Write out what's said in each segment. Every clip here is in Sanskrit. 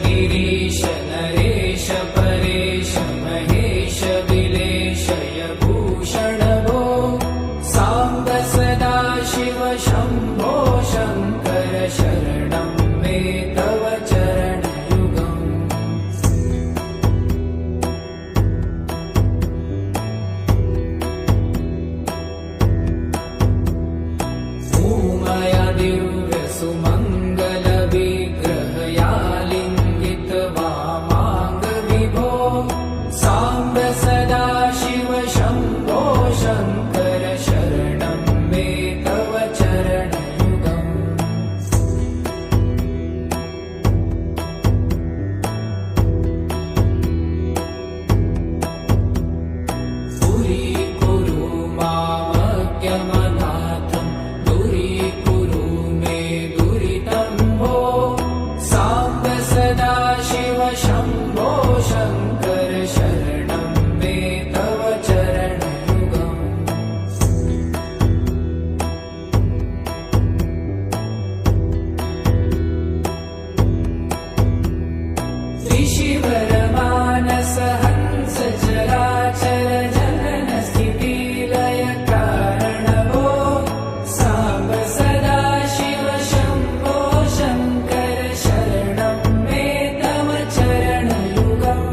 गिरीश नरेश परेश महेश विलेशय भूषण भो साम्ब सदा शिव शम्भो शङ्कर शरणं मे तव चरणयुगम् भूमया दिव्य सुमङ्गल विग्रहया लिङ्गित वामाङ्ग विभो साम्ब सदा शिव शम्भो शङ्कर शरणं मे तव चरणयुगम् दूरीकुरु मामज्ञमनाथं दूरीकुरु मे दुरितं भो साम्ब सदा शिव शम्भो शङ्कर शरणं मे तव चरणयुगम् ऋषिवरमानस हंस चराचर जनन स्थिति लय कारण भो साम्ब सदा शिव शम्भो शङ्कर शरणं मे तव चरणयुगम्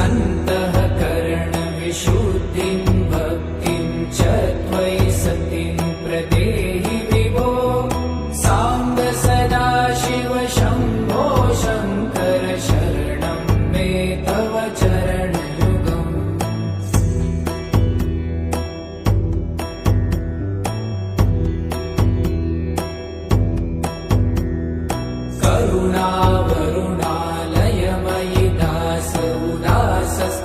अन्तःकरण विशुद्धिं भक्तिं च त्वयि सतिं प्रदेहि विभो साम्ब सदा शिव शम्भो शङ्कर शरणं मे तव चरणयुगम् करुणावरुणालयमयि दास उदासस्तवोचितो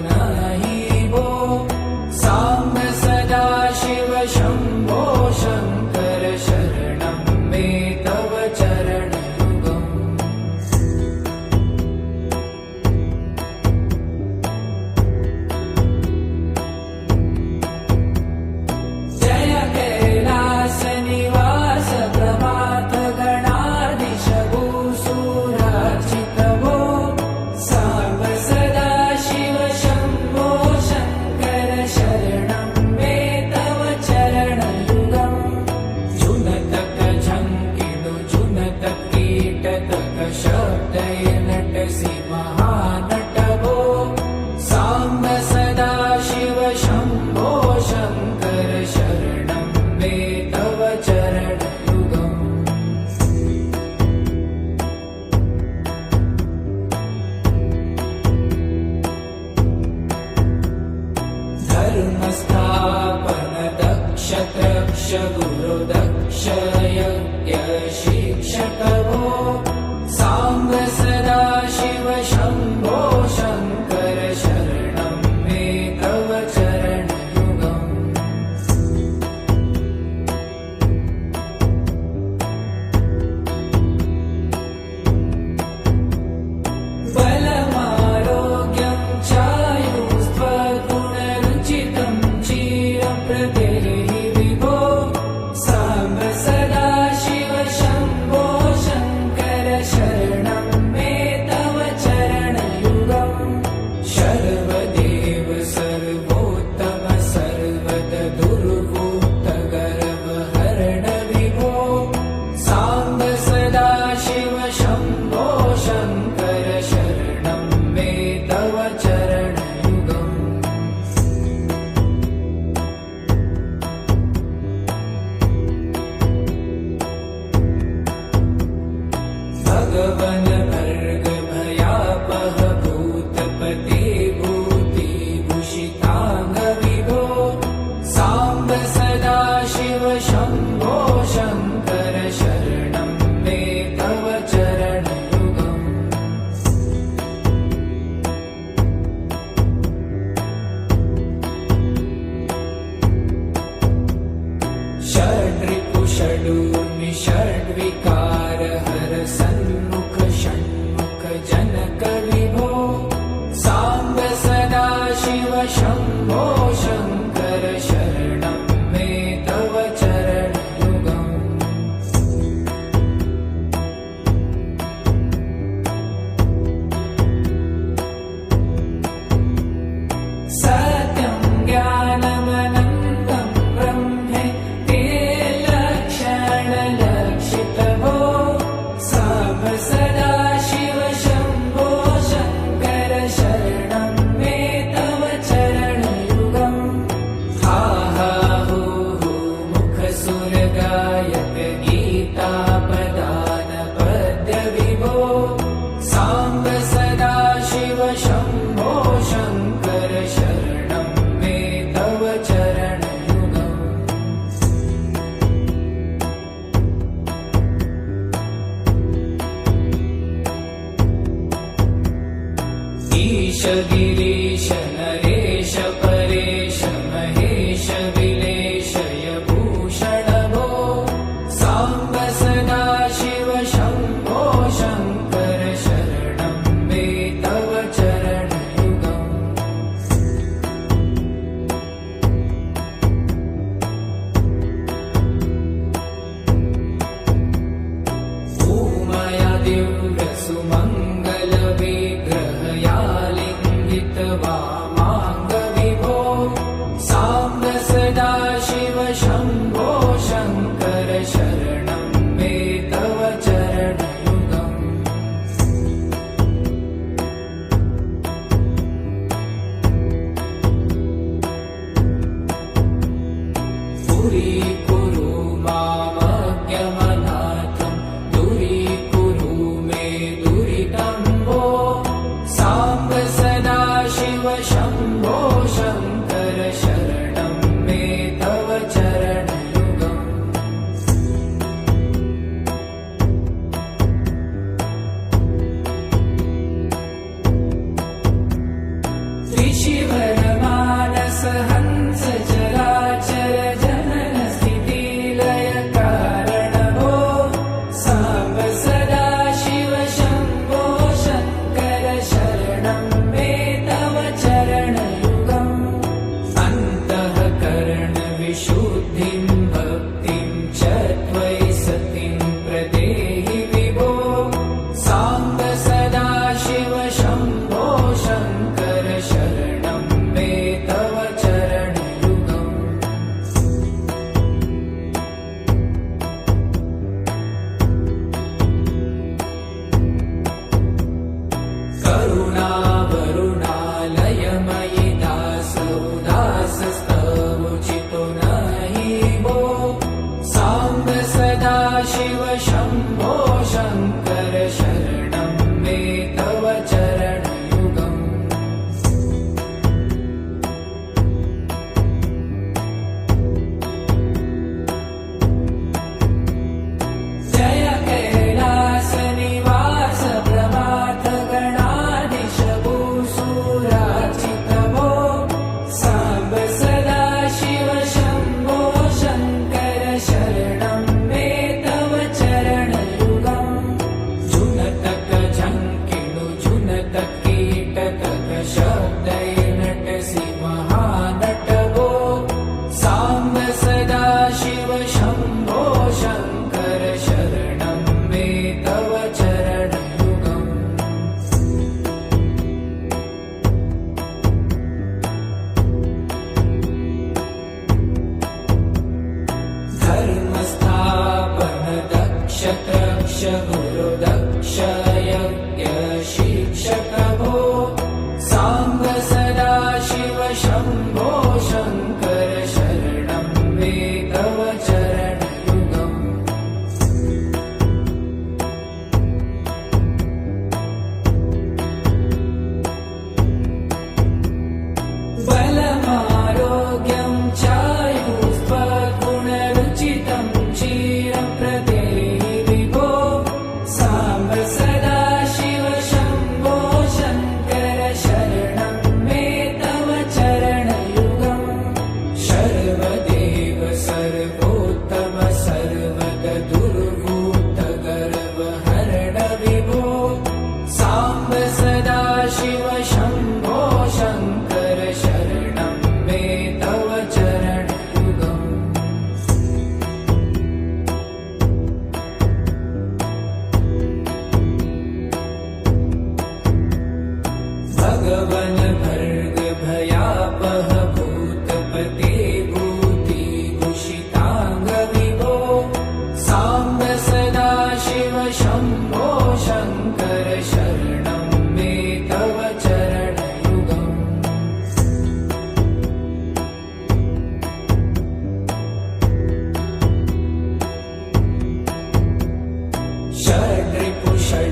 नहि भो साम्ब सदा शिव शम्भो शङ्कर शरणं मे तव चरणयुगम् जय कैलास निवास प्रभात गणाधीश भूसुरार्चित भो साम्ब सदा शिव शम्भो शङ्कर शरणं मे तव चरणयुगम् जुनतक झङ्किणु जुनत कीटतक शब्दय नटसि महानट भो साम्ब सदा शिव शम्भो शङ्कर शरणं मे तव चरणयुगम् धर्मस्थापन दक्ष त्रक्ष गुरु दक्ष यज्ञ शिक्षक भो साम्ब सदा शिव शम्भो शङ्कर शरणं मे तव चरणयुगम् बलमारोग्यं चायुस्त्वगुणरुचितं चिरं प्रदेहि विभो साम्ब सदा शिव शम्भो शङ्कर शरणं मे तव चरणयुगम् शर्वदेव सर्वोत्तम सर्वद दुर्भूत गर्वहरण विभो साम्ब सदा शिव शम्भो शङ्कर शरणं मे तव चरणयुगम् भगवन भर्ग भयापह भूतपते भूतिभूषिताङ्ग विभो साम्ब सदा शिव शम्भो शङ्कर शरणं मे तव चरणयुगम् षड्रिपुषडूर्मि षड्विकार हर सन्मुख षण्मुख जनक विभो साम्ब सदा शिव शम्भो शङ्कर शरणं मे तव चरणयुगम् सत्यं ज्ञानमनन्तं ब्रह्मेति लक्षणलक्षितभो साम्ब सदाशिव शम्भो शङ्कर शरणं मे तव चरणयुगम् हा हा हू हू मुखसुरगायक गीतापदान पद्यविभो साम्ब सदाशिव शम्भो शङ्कर शरणं मे तव चरणयुगम् ईश गिरीश नरेश परेश महेश विलेशय भूषण भो साम्ब सदाशिव शम्भो शङ्कर शरणं मे तव चरणयुगम् उमया दिव्यसुमङ्गलविग्रहयालिङ्गित वामाङ्गविभो साम्ब सदाशिव शम्भो शङ्कर शरणं मे तव चरणयुगम् पुरीकुरु मामज्ञमनाथं दूरीकुरु मे दुरितं भो साम्ब सदाशिव शम्भो शङ्कर शरणं मे तव चरणयुगम् त्रिशिवरमानस हंस चराचर जनन स्थितिलय कारण भो साम्ब सदाशिव शम्भो शङ्कर शरणं मे तव चरणयुगम् अन्तःकरण विशुद्धिं भक्तिं च त्वयि सतिं प्रदेहि विभो साम्ब सदाशिव शम्भो शङ्कर शरणं मे तव चरणयुगम् करुणावरुणालयमयि दासोदासस्तवोचितो नहि भो साम्ब सदाशिव शम्भो शङ्कर शरणं मे तव चरणयुगम् जय कैलासनिवास प्रभात गणाधीश भूसुरार्चित भो साम्ब सदाशिव शम्भो शङ्कर शरणं मे तव चरणयुगम् झुनतक झङ्किणु झुनतक कीटतक शब्दैर्नटसि महानट भो साम्ब सदाशिव शम्भो शङ्कर शरणं मे तव चरणयुगम् धर्मस्थापन दक्ष त्रक्ष गुरु दक्ष यज्ञ शिक्षक भो साम्ब सदाशिव शम्भो शङ्कर शरणं मे तव चरणयुगम् बलमारोग्यं चायुस्त्वगुणरुचितं चिरं प्रदेहि विभो साम्ब सदाशिव शम्भो शङ्कर शरणं मे तव चरणयुगम् शरणं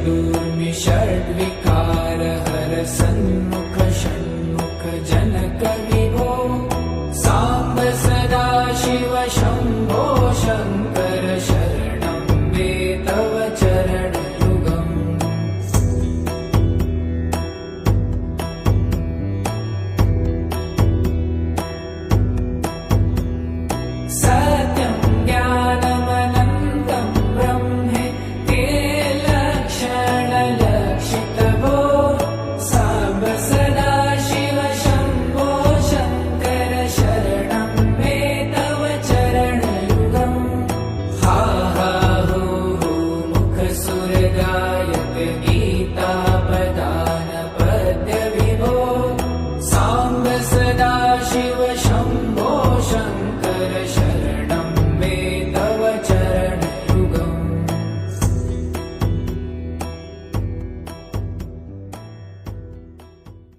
दूर्मि षड्विकार हर सन्मुख षण्मुख जनक विभो साम्ब सदा शिव शम्भो शङ्कर शरणं मे तव चरणयुगम् सत्यं ज्ञानमनन्तं ब्रह्मे ते लक्षणलक्षितभो साम्ब सदा शिव शम्भो शङ्कर शरणं मे तव चरणयुगम् हा हा हो हो मुखसुरगायक गीतापदान पद्य विभो साम्ब सदा शिव शम्भो शङ्कर